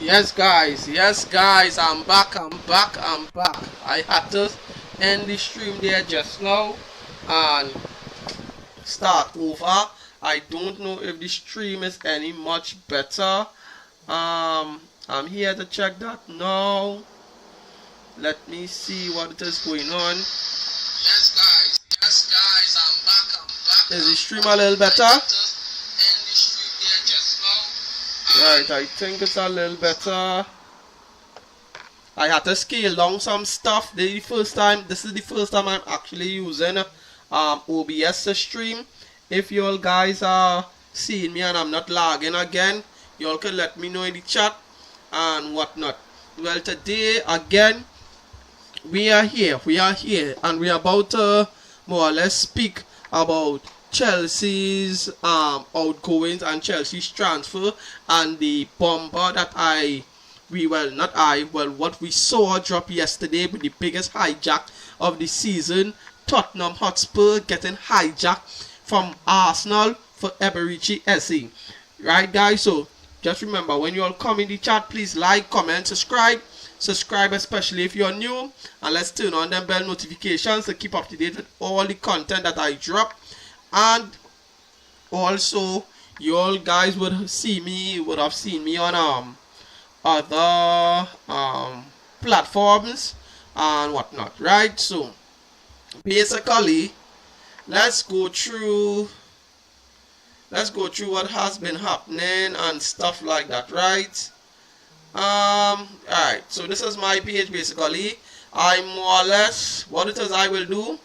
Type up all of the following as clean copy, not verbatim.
Yes guys, I'm back. I had to end the stream there just now and start over. I don't know if the stream is any much better. I'm here to check that now. Let me see what it is going on. Yes guys, I'm back. Is the stream a little better? Right, I think it's a little better. I had to scale down some stuff. This is the first time I'm actually using OBS to stream. If you all guys are seeing me and I'm not lagging again, you all can let me know in the chat and whatnot. Well, today again we are here and we are about to more or less speak about Chelsea's outgoings and Chelsea's transfer and the bomber that what we saw drop yesterday with the biggest hijack of the season. Tottenham Hotspur getting hijacked from Arsenal for Eberici SE. Right guys, so just remember, when you all come in the chat, please like, comment, subscribe especially if you're new, and let's turn on them bell notifications to keep up to date with all the content that I drop. And also you all guys would have seen me on other platforms and whatnot, right? So basically let's go through what has been happening and stuff like that, right? Alright, so this is my page. Basically I more or less, what it is I will do,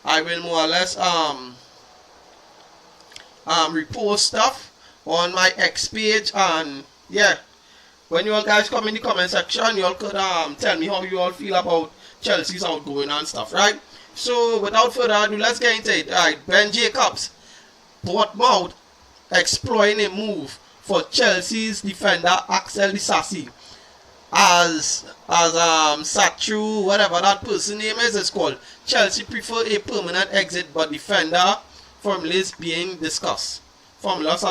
I will more or less repost stuff on my X page. And yeah, when you all guys come in the comment section, you all could tell me how you all feel about Chelsea's outgoing and stuff, right? So without further ado, let's get into it. Alright, Ben Jacobs, Bournemouth exploring a move for Chelsea's defender Axel Disasi, as Satchu, whatever that person name is called. Chelsea prefer a permanent exit, but defender formulas are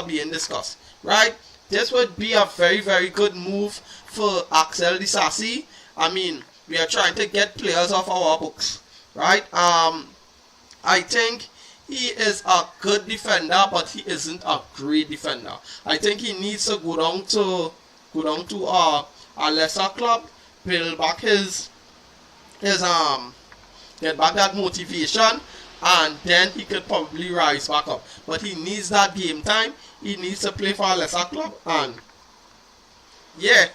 being discussed, right? This would be a very, very good move for Axel Disasi. I mean, we are trying to get players off our books, right? I think he is a good defender, but he isn't a great defender. I think he needs to go down to a lesser club, build back get back that motivation, and then he could probably rise back up. But he needs that game time. He needs to play for a lesser club. And yeah,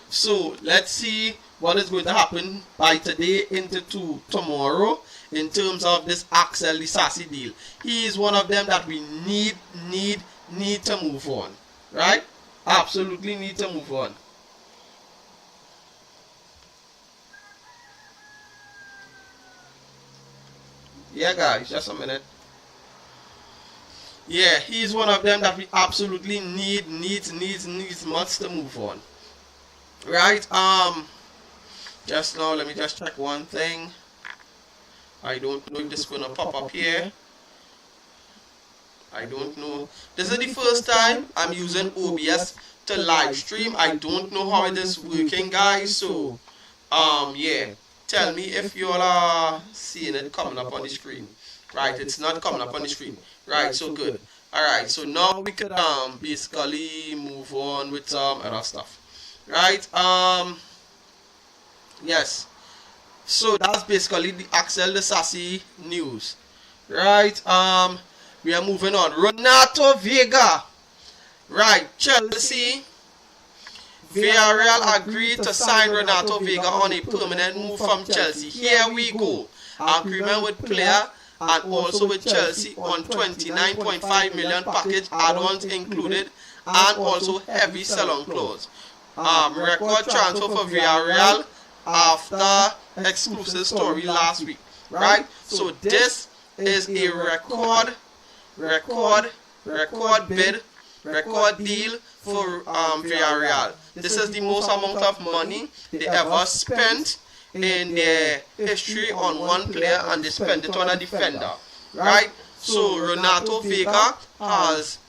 so let's see what is going to happen by today into tomorrow in terms of this Axel Disasi deal. He is one of them that we need to move on, right? Absolutely need to move on. Yeah guys, just a minute. Yeah, he's one of them that we absolutely needs much to move on, right? Just now, let me just check one thing. I don't know if this is gonna pop up here. I don't know. This is the first time I'm using OBS to live stream. I don't know how it is working, guys. So yeah, tell me if you all are seeing it coming up on the screen. Right, it's not coming up on the screen. Right, so good. Alright, so now we could basically move on with some other stuff. Right, yes. So that's basically the Axel Disasi news. Right, we are moving on. Renato Vega. Right, Chelsea. Villarreal agreed to sign Renato Vega on a permanent move from Chelsea. Here we go. Agreement with player and also with Chelsea on 29.5 million package, add-ons included, and also heavy sell-on clause. Record transfer for Villarreal after exclusive story last week, right? So this is a record deal for Villarreal. This is the most amount of money they ever spent in their history on one player, and they spend it on a defender, right? So Renato Vega has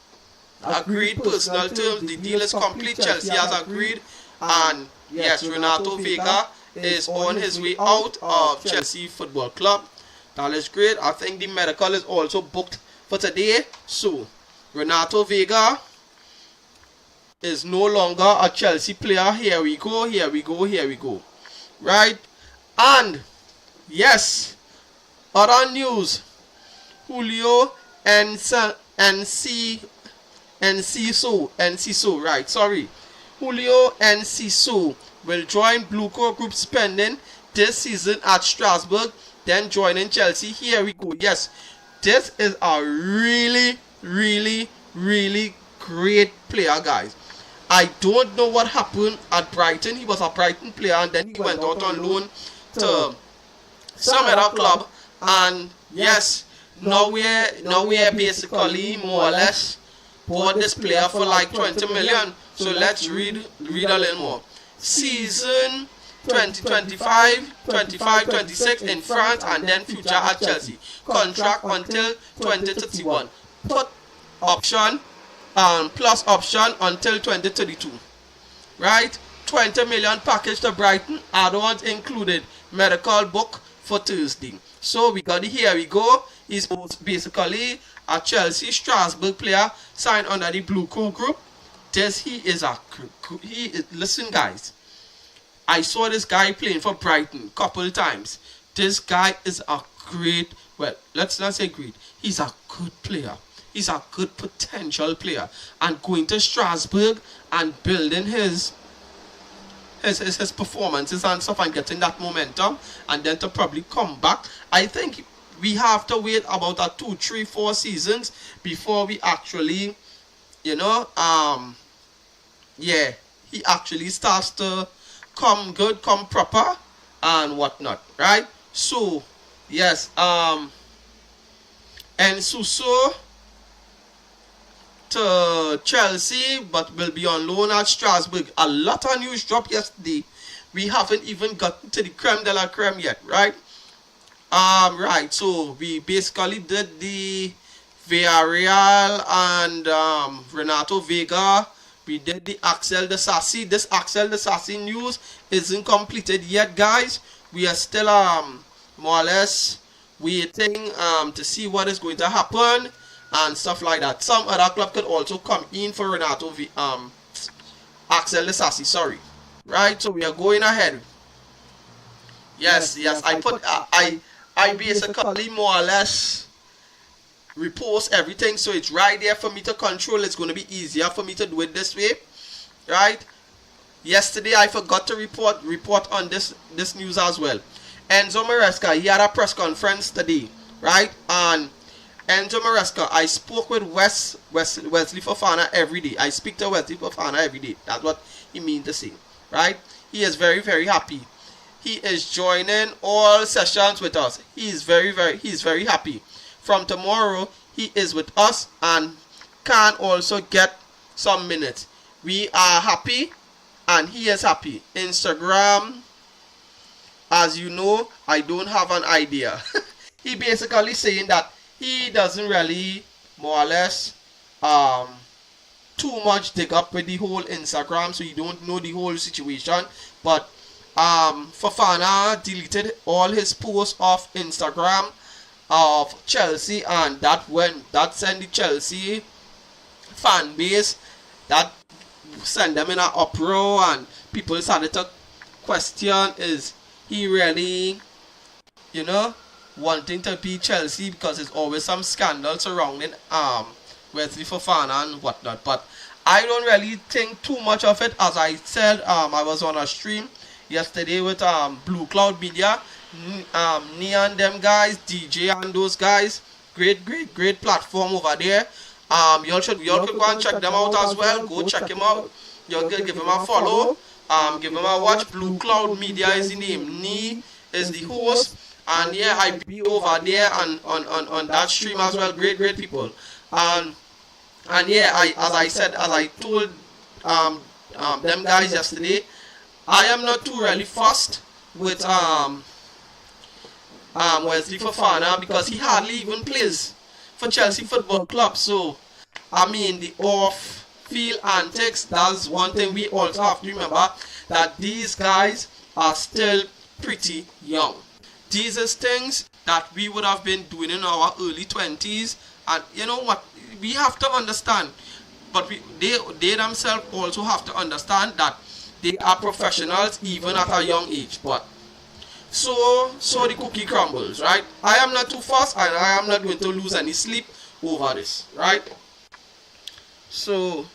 agreed personal terms. The deal is complete. Chelsea has agreed And yes, Renato Vega is on his way out of Chelsea Football Club. That is great. I think the medical is also booked for today. So, Renato Vega is no longer a Chelsea player. Here we go, here we go, here we go. Right? And, yes, other news. Julio Enciso, right, sorry. Julio Enciso will join Blue Coat Group spending this season at Strasbourg, then joining Chelsea. Here we go. Yes, this is a really, really, really great player, guys. I don't know what happened at Brighton. He was a Brighton player and then he went out on loan to some other club. And yes, now we're basically more or less bought this player for like 20 million. So let's read a little more. Season 2025-26 in France and then future at Chelsea. Contract until 2031. Put option plus option until 2032. Right? 20 million package to Brighton. Add-ons included. Medical book for Thursday. So we got it. Here we go. He's basically a Chelsea Strasbourg player signed under the Blue Coat Group. Listen guys, I saw this guy playing for Brighton a couple times. This guy is a great, well, let's not say great, he's a good player. He's a good potential player. And going to Strasbourg and building his performances and stuff and getting that momentum and then to probably come back. I think we have to wait about 2, 3, 4 seasons before we actually, he actually starts to come good, come proper and whatnot, right? So, yes, Enciso to Chelsea, but will be on loan at Strasbourg. A lot of news dropped yesterday. We haven't even gotten to the creme de la creme yet, right? Right, so we basically did the Villarreal and Renato Vega. We did the Axel Disasi. This Axel Disasi news isn't completed yet, guys. We are still more or less waiting to see what is going to happen and stuff like that. Some other club could also come in for Axel Disasi, sorry. Right, so we are going ahead. Yes, I basically more or less repost everything, so it's right there for me to control. It's going to be easier for me to do it this way, right? Yesterday I forgot to report on this news as well. Enzo Maresca, he had a press conference today, right? And Enzo Maresca, I spoke with Wesley Fofana every day. I speak to Wesley Fofana every day. That's what he means to say, right? He is very, very happy. He is joining all sessions with us. He's very happy. From tomorrow, he is with us and can also get some minutes. We are happy and he is happy. Instagram, as you know, I don't have an idea. He basically saying that he doesn't really, more or less, too much dig up with the whole Instagram, so you don't know the whole situation. But Fofana deleted all his posts off Instagram of Chelsea, and that sent the Chelsea fan base, that sent them in an uproar, and people started to question, is he really, wanting to be Chelsea, because there's always some scandal surrounding Wesley Fofana and whatnot. But I don't really think too much of it. As I said, I was on a stream yesterday with Blue Cloud Media, and them guys, DJ and those guys, great platform over there. Y'all could go and check them out as well. Go check him out. Y'all give him a follow. Give him a watch. Blue Cloud Media is the name. Nee is the host. And yeah, I be over there on that stream as well. Great people. And yeah, as I told them guys yesterday, I am not too really fussed with Wesley Fofana, because he hardly even plays for Chelsea Football Club. So I mean, the off field antics, that's one thing we also have to remember, that these guys are still pretty young. These are things that we would have been doing in our early 20s, and you know what, we have to understand, but they themselves also have to understand that they are professionals even at a young age. But so the cookie crumbles, right? I am not too fast, and I am not going to lose any sleep over this, right? So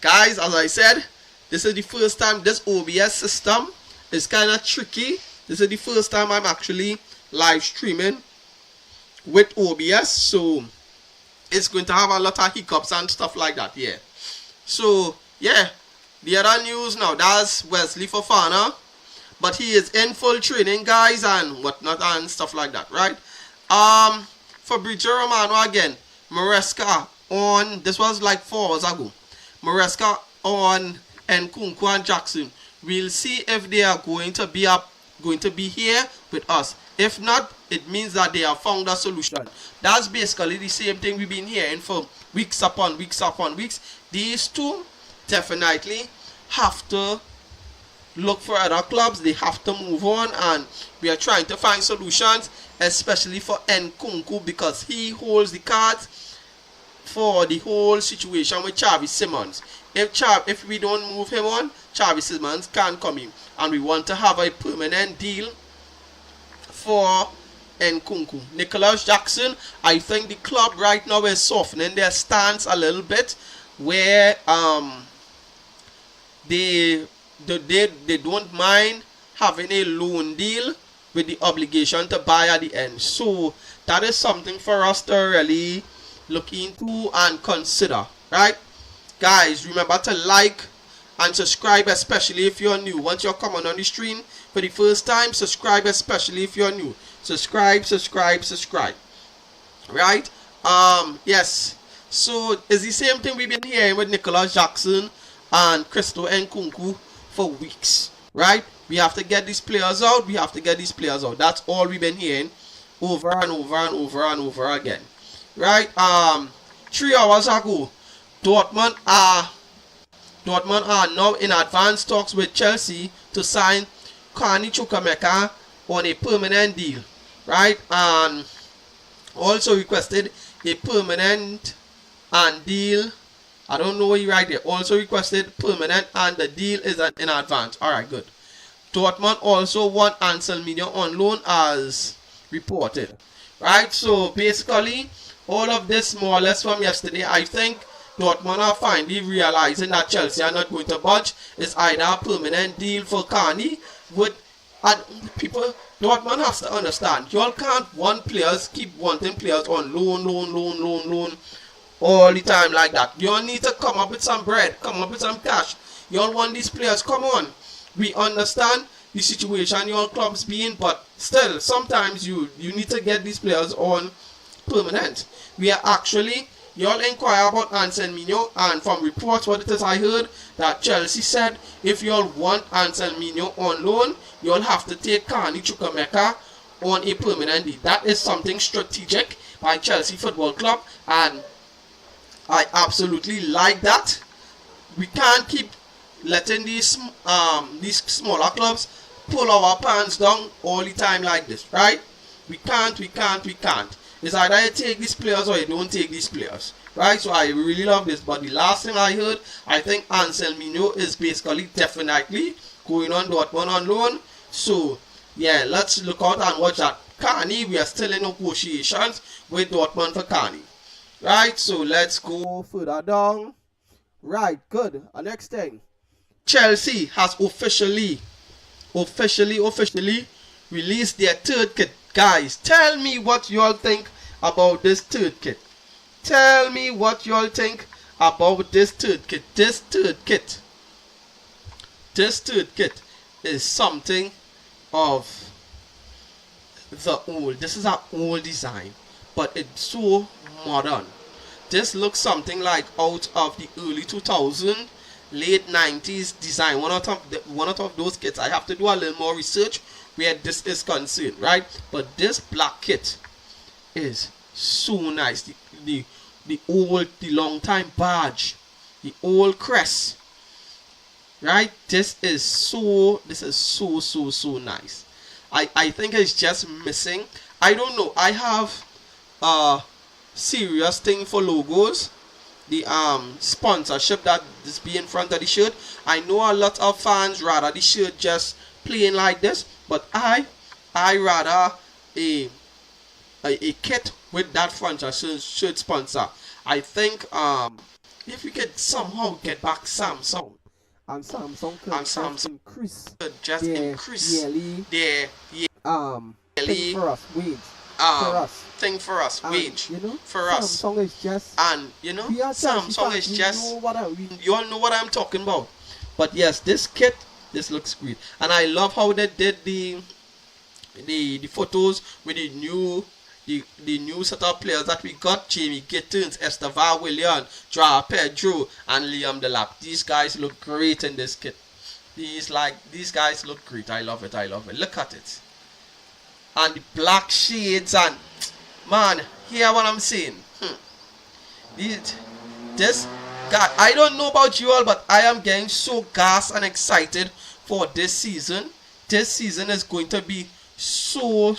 guys, as I said, this is the first time. This OBS system is kind of tricky. This is the first time I'm actually live streaming with OBS, so it's going to have a lot of hiccups and stuff like that. Yeah. So yeah, the other news now, that's Wesley Fofana, but he is in full training, guys, and whatnot and stuff like that, right? Fabrizio Romano again, Maresca on, this was like 4 hours ago, Maresca on Nkunku and Jackson. We'll see if they are going to be here with us. If not, it means that they have found a solution. That's basically the same thing we've been hearing for weeks upon weeks upon weeks. These two definitely have to look for other clubs. They have to move on, and we are trying to find solutions, especially for Nkunku, because he holds the cards for the whole situation with Xavi Simons. If we don't move him on, Xavi Simons can't come in, and we want to have a permanent deal for Nkunku. Nicholas Jackson, I think the club right now is softening their stance a little bit, where they don't mind having a loan deal with the obligation to buy at the end. So that is something for us to really look into and consider, right? Guys, remember to like and subscribe, especially if you're new. Once you're coming on the stream for the first time, subscribe, especially if you're new. Subscribe, right? Yes, so it's the same thing we've been hearing with Nicholas Jackson and Christo Nkunku for weeks, right? We have to get these players out. That's all we've been hearing over and over again, right? 3 hours ago, Dortmund are now in advanced talks with Chelsea to sign Carney Chukwuemeka on a permanent deal, right? And also requested a permanent and deal. I don't know what you write there. Also requested permanent, and the deal is in advance. Alright, good. Dortmund also want Anselminho on loan as reported, right? So basically, all of this more or less from yesterday, I think Dortmund are finally realizing that Chelsea are not going to budge. It's either a permanent deal for Carney with, and people, Dortmund has to understand, y'all can't want players, keep wanting players on loan all the time like that. Y'all need to come up with some bread, come up with some cash. Y'all want these players, come on. We understand the situation your club's being, but still, sometimes you need to get these players on permanent. We are actually, y'all inquire about Anselminho, and from reports, what it is I heard, that Chelsea said, if y'all want Anselminho on loan, y'all have to take Carney Chukwuemeka on a permanent deal. That is something strategic by Chelsea Football Club, and I absolutely like that. We can't keep letting these smaller clubs pull our pants down all the time like this, right? We can't. It's either you take these players or you don't take these players, right? So I really love this. But the last thing I heard, I think Anselminho is basically definitely going on Dortmund on loan. So yeah, let's look out and watch that. Carney, we are still in negotiations with Dortmund for Carney, right? So let's go further down. Right, good. Next thing, Chelsea has officially released their third kit. Guys, tell me what y'all think about this third kit. Tell me what y'all think about this third kit. This third kit is something of the old. This is an old design, but it's so modern. This looks something like out of the early 2000s, late 90s design. One out of those kits. I have to do a little more research where this is concerned, right? But this black kit is so nice. The long time badge the old crest, right? This is so nice. I think it's just missing. I don't know. I have a serious thing for logos. The sponsorship that is be in front of the shirt. I know a lot of fans rather the shirt just plain like this, but I rather a kit with that front shirt sponsor. I think if we could somehow get back Samsung and Samsung could just increase yearly their thing for us, wage thing for us, wage for us. Samsung is just, and Samsung is just, you all know what I'm talking about. But yes, this kit, this looks great, and I love how they did the photos with the new set of players that we got: Jamie Gittins, Estevan William, Joao Pedro, and Liam Delap. These guys look great in this kit. These guys look great. I love it. Look at it. And the black shades, and man, hear what I'm saying. This guy, I don't know about you all, but I am getting so gassed and excited for this season. This season is going to be so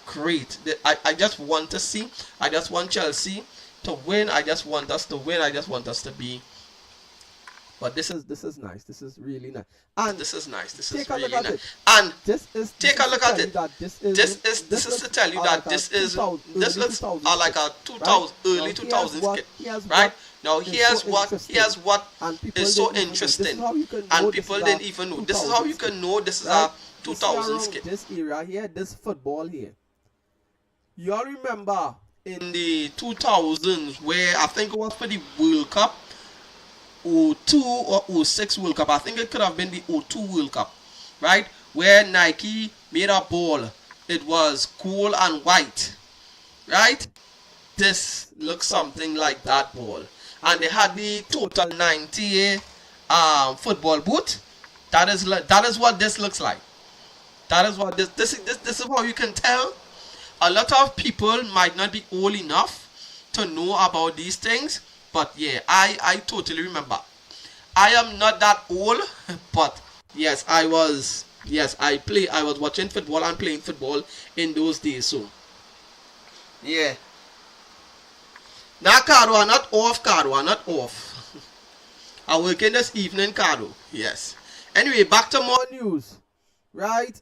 great. I just want to see. I just want Chelsea to win. I just want us to win. I just want us to be. But this is nice. This is really nice. And this is nice. This is really nice. And take a look at it. This is to tell you that this looks like a 2000 early 2000s kit, right? Now here's what is so interesting, and people didn't even know. This is how you can know this is a 2000s kit. This era here, this football here. You all remember in the 2000s where I think it was for the World Cup, 02 or 06 World Cup. I think it could have been the 02 World Cup, right? Where Nike made a ball. It was gold and white, right? This looks something like that ball. And they had the Total 90 football boot. That is what this looks like. That is what this is how you can tell. A lot of people might not be old enough to know about these things, but yeah, I totally remember. I am not that old, but yes, I was watching football and playing football in those days, so yeah. Now Caro, not off. I'm working this evening, Caro. Yes. Anyway, back to more news. Right,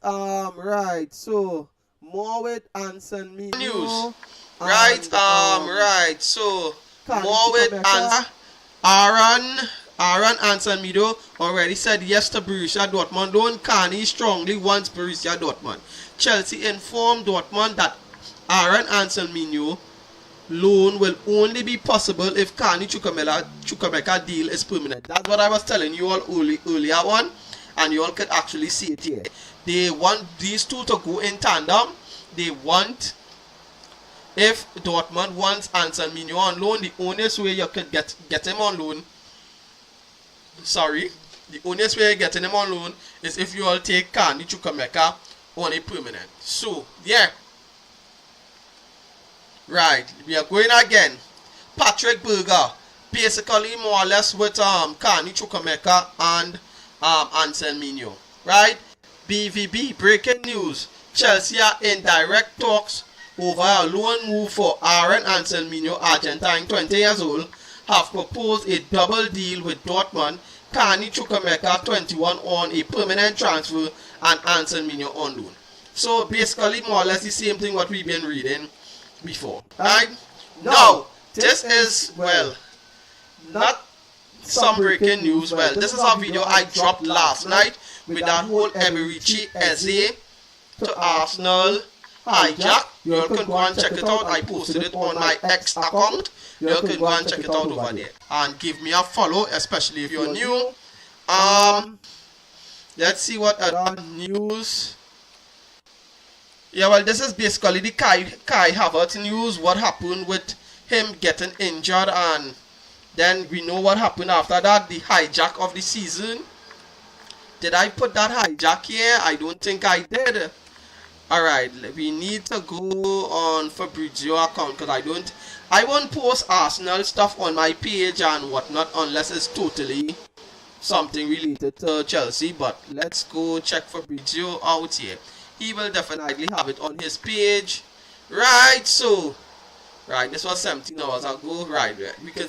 so more with Anson me news. Right, so more with Aaron Anson Mido already said yes to Borussia Dortmund. Don Carney strongly wants Borussia Dortmund. Chelsea informed Dortmund that Aaron Anson Mino loan will only be possible if Carney Chukwuemeka deal is permanent. That's what I was telling you all earlier on, and you all could actually see it here. They want these two to go in tandem. They want, if Dortmund wants Anson Mino on loan, the only way you could get him on loan, the only way you're getting him on loan is if you all take Carney Chukwuemeka on a permanent. So yeah, right, we are going again. Patrick Berger, basically more or less with Carney Chukwuemeka and Anson Mino, right? BVB, breaking news. Chelsea are in direct talks over a loan move for Aaron Anson Mino, Argentine, 20 years old, have proposed a double deal with Dortmund, Carney Chukwuemeka, 21, on a permanent transfer, and Anson Mino on loan. So basically more or less the same thing what we've been reading before, right? No, this is, well, not some breaking news. Well, this is a video I dropped last night with that whole Eberici essay to Arsenal hijack. You all can go and check it out. I posted it on my X account. You all can go and check it out over there. And give me a follow, especially if you're new. Let's see what other news. Yeah, well, this is basically the Kai Havertz news. What happened with him getting injured, and then we know what happened after that. The hijack of the season. Did I put that hijack here? I don't think I did. Alright, we need to go on Fabrizio account because I won't post Arsenal stuff on my page and whatnot unless it's totally something related to Chelsea. But let's go check Fabrizio out here. He will definitely have it on his page. Right, so right, this was 17 hours ago. Right, we can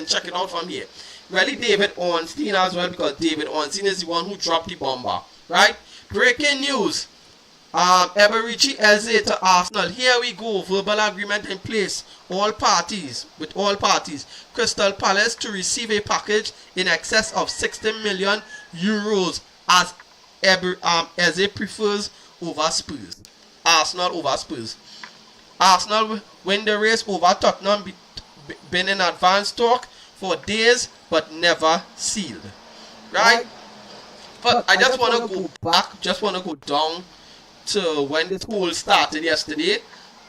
check it out from here. Really, David Ornstein as well, because David Ornstein is the one who dropped the bomber. Right, breaking news. Eberechi Eze to Arsenal. Here we go. Verbal agreement in place. All parties. Crystal Palace to receive a package in excess of 60 million euros as Eze prefers over Spurs. Arsenal over Spurs. Arsenal win the race over Tottenham. Been in advanced talk for days but never sealed. Right? But I just want to go back. Just want to go down to when this whole started yesterday.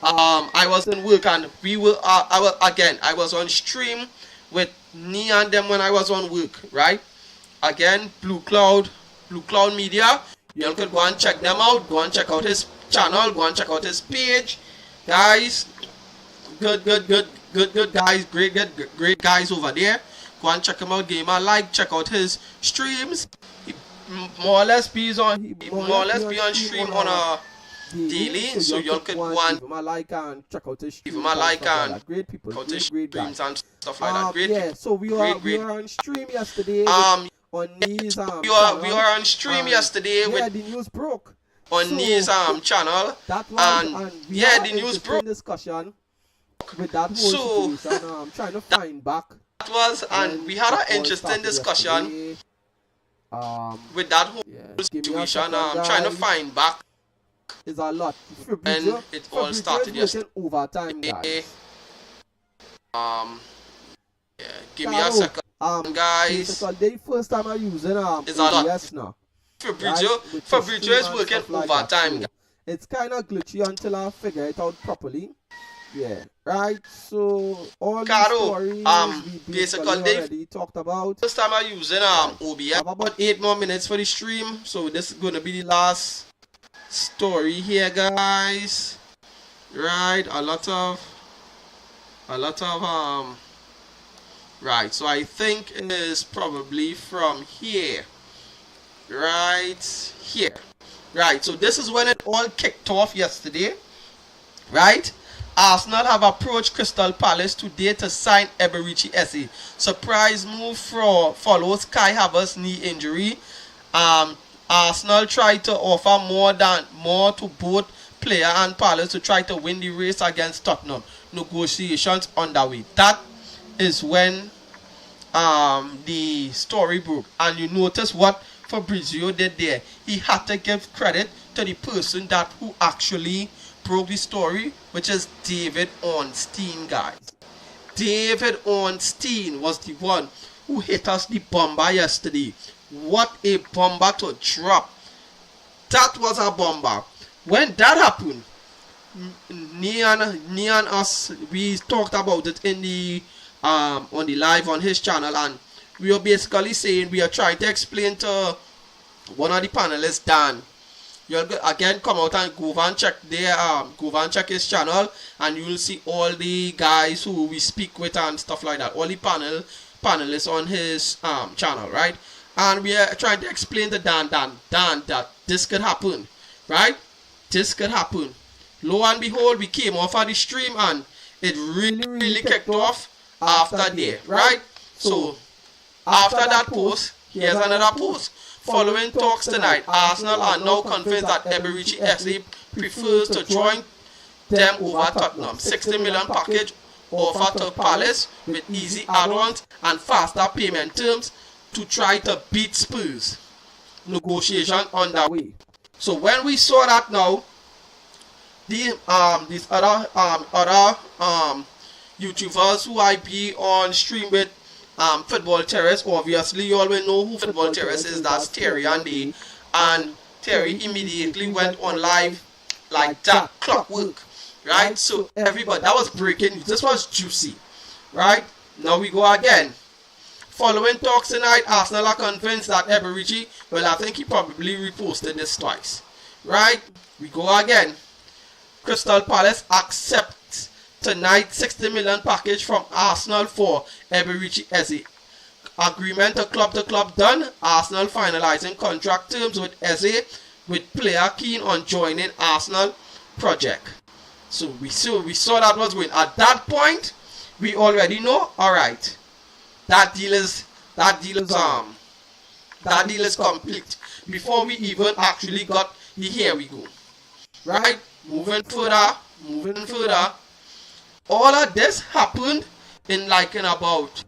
I was in work and I was on stream with me and them when I was on work, right? Again, Blue Cloud Media. You can go and check them out. Go and check out his channel. Go and check out his page, guys. Good guys. Great guys over there. Go and check him out. Give him a like. Check out his streams. More or less be on stream on a daily, so you can go and give him a like and check out his streams. Give him a like and great people, check out his great streams guys. and stuff like that. Great. Yeah, so we were on stream yesterday. On these we were on stream yesterday with the news broke on Nee's channel. That was, and yeah, the news broke. Discussion with that whole situation. Trying to find back. That was, and we had an interesting discussion with that whole situation. Trying to find back. Is a lot. And it all started yesterday. Overtime, guys. Yeah, give me a second, guys. The first time I'm using it's a lot. OBS now. Fabrizio is working overtime. So it's kind of glitchy until I figure it out properly. Yeah, right. So all the stories we basically already talked about. First time I'm using OBS. I have about 8 more minutes for the stream, so this is gonna be the last story here, guys. Right, a lot of right, so I think it is probably from here. Right here. Right, so this is when it all kicked off yesterday. Right? Arsenal have approached Crystal Palace today to sign Eberechi Eze. Surprise move follows Kai Havertz's knee injury. Arsenal tried to offer more to both player and Palace to try to win the race against Tottenham. Negotiations underway. That is when the story broke. And you notice what Fabrizio did there. He had to give credit to the person who actually broke the story, which is David Ornstein, guys. David Ornstein was the one who hit us the bomber yesterday. What a bomber to drop. That was a bomber. When that happened, me and us, we talked about it in the on the live on his channel, and we are basically saying, we are trying to explain to one of the panelists, Dan. You'll again come out and go and check his channel, and you will see all the guys who we speak with and stuff like that. All the panelists on his channel, right? And we are trying to explain to Dan that this could happen, right? This could happen. Lo and behold, we came off of the stream and it really kicked off after there, right? So after that post, here's another post. Following talks tonight, Arsenal are now convinced that Eberechi FC prefers to join them over Tottenham. 60 million package offer to Palace with easy add-ons and faster payment terms to try to beat Spurs. Negotiation underway. So when we saw that now, these other YouTubers who I be on stream with, Football Terrace, obviously you all will know who Football Terrace is. That's Terry Andy, and Terry immediately went on live like that, clockwork, right? So everybody, that was breaking news. This was juicy, right? Now we go again. Following talks tonight, Arsenal are convinced that Eberechi, well, I think he probably reposted this twice, right? We go again. Crystal Palace accepts tonight 60 million package from Arsenal for Eberechi Eze. Agreement to club done. Arsenal finalizing contract terms with Eze, with player keen on joining Arsenal project. So we saw that was going. At that point, we already know. All right, that deal is complete. Before we even actually got the here we go. Right, moving further. All of this happened in about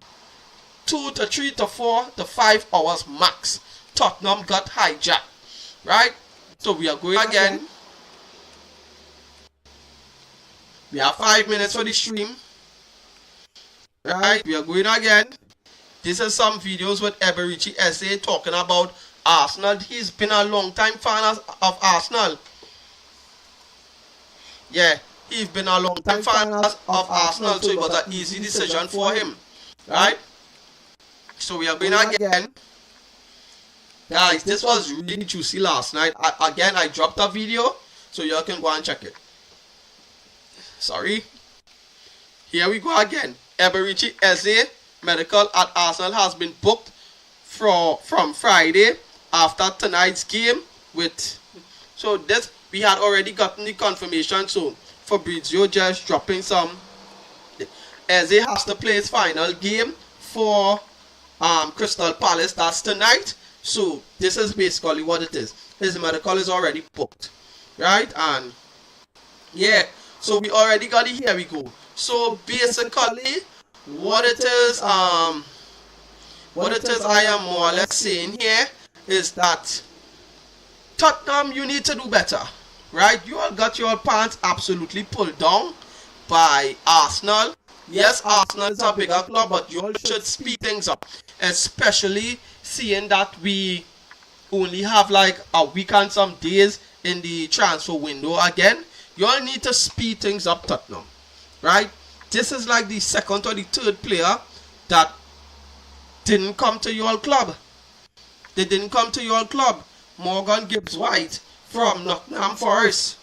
2 to 3 to 4 to 5 hours max. Tottenham got hijacked. Right? So we are going again. We have 5 minutes for the stream. Right? We are going again. This is some videos with Eberechi Eze talking about Arsenal. He's been a long time fan of Arsenal. Yeah, he's been a long time fan of Arsenal, so it was an easy decision for him. Right? So we are going again. Guys, this was really juicy last night. I dropped a video, so you can go and check it. Sorry. Here we go again. Eberechi Eze medical at Arsenal has been booked from Friday after tonight's game with. So this we had already gotten the confirmation. So Fabrizio just dropping some. Eze has to play his final game for Crystal Palace. That's tonight. So this is basically what it is. His medical is already booked, right? And yeah, so we already got it. Here we go. So basically, what it is I am more or less saying here is that Tottenham, you need to do better, right? You all got your pants absolutely pulled down by Arsenal. Yes, Arsenal is a bigger club, but you all should speed things up, especially seeing that we only have like a week and some days in the transfer window again. You all need to speed things up, Tottenham, right? This is like the second or the third player that didn't come to your club. They didn't come to your club. Morgan Gibbs-White from Nottingham Forest.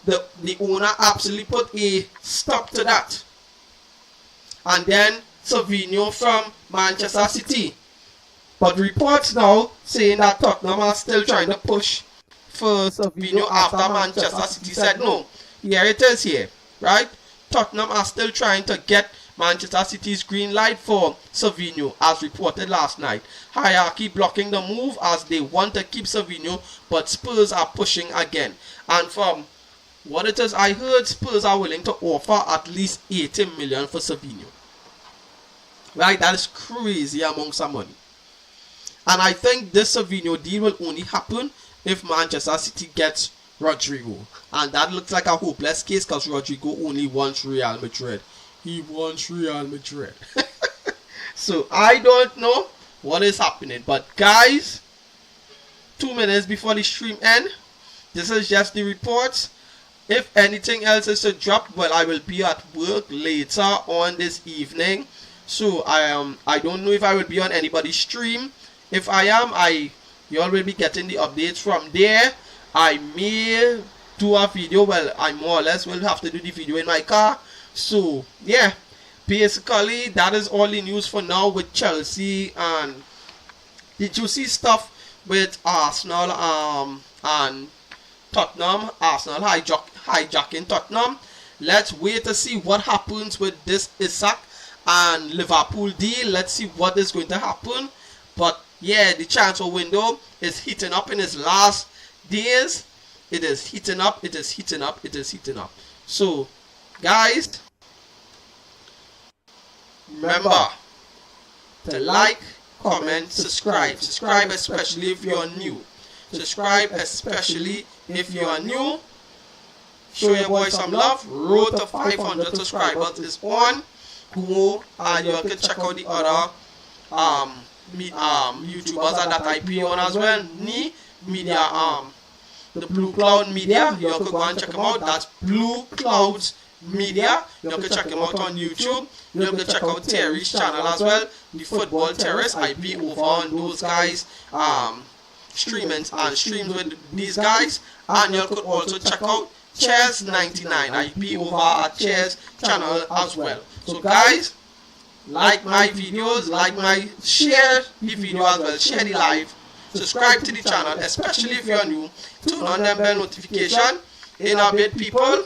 The owner absolutely put a stop to that. And then Savinho from Manchester City. But reports now saying that Tottenham are still trying to push for Savinho after Manchester City said no. Here it is here, right? Tottenham are still trying to get Manchester City's green light for Savinho, as reported last night. Hijack blocking the move as they want to keep Savinho, but Spurs are pushing again. And from what it is I heard, Spurs are willing to offer at least 80 million for Savinho. Right, that is crazy amount of money. And I think this Savinho deal will only happen if Manchester City gets Rodrigo. And that looks like a hopeless case because Rodrigo only wants Real Madrid. He wants Real Madrid. So I don't know what is happening. But guys, 2 minutes before the stream end, this is just the reports. If anything else is to drop, well, I will be at work later on this evening. So I don't know if I will be on anybody's stream. If I am, you all will be getting the updates from there. I may do a video. Well, I more or less will have to do the video in my car. So yeah, basically that is all the news for now with Chelsea. And did you see stuff with Arsenal and Tottenham? Arsenal hijacking Tottenham. Let's wait to see what happens with this Hijack and Liverpool deal. Let's see what is going to happen. But yeah, the transfer window is heating up in its last days. It is heating up. It is heating up. It is heating up. So guys, remember to like, comment, subscribe. Subscribe especially if you are new. Subscribe especially if you are new. Show your boy some love. Road to 500 subscribers is on. Go and you can check out the other YouTubers that I be on as well. Media the Blue Cloud Media. You can go and check them out. That's Blue Clouds Media. You can check them out on YouTube. You can check out Terry's channel as well, the Football Terrace. I be over on those guys streams with these guys. And you could also check out Cheers 99. I be over at Cheers channel as well. So guys, like my videos, share the video as well, share the live, subscribe to the channel, especially if you're new, turn on the bell notification. In a bit, people,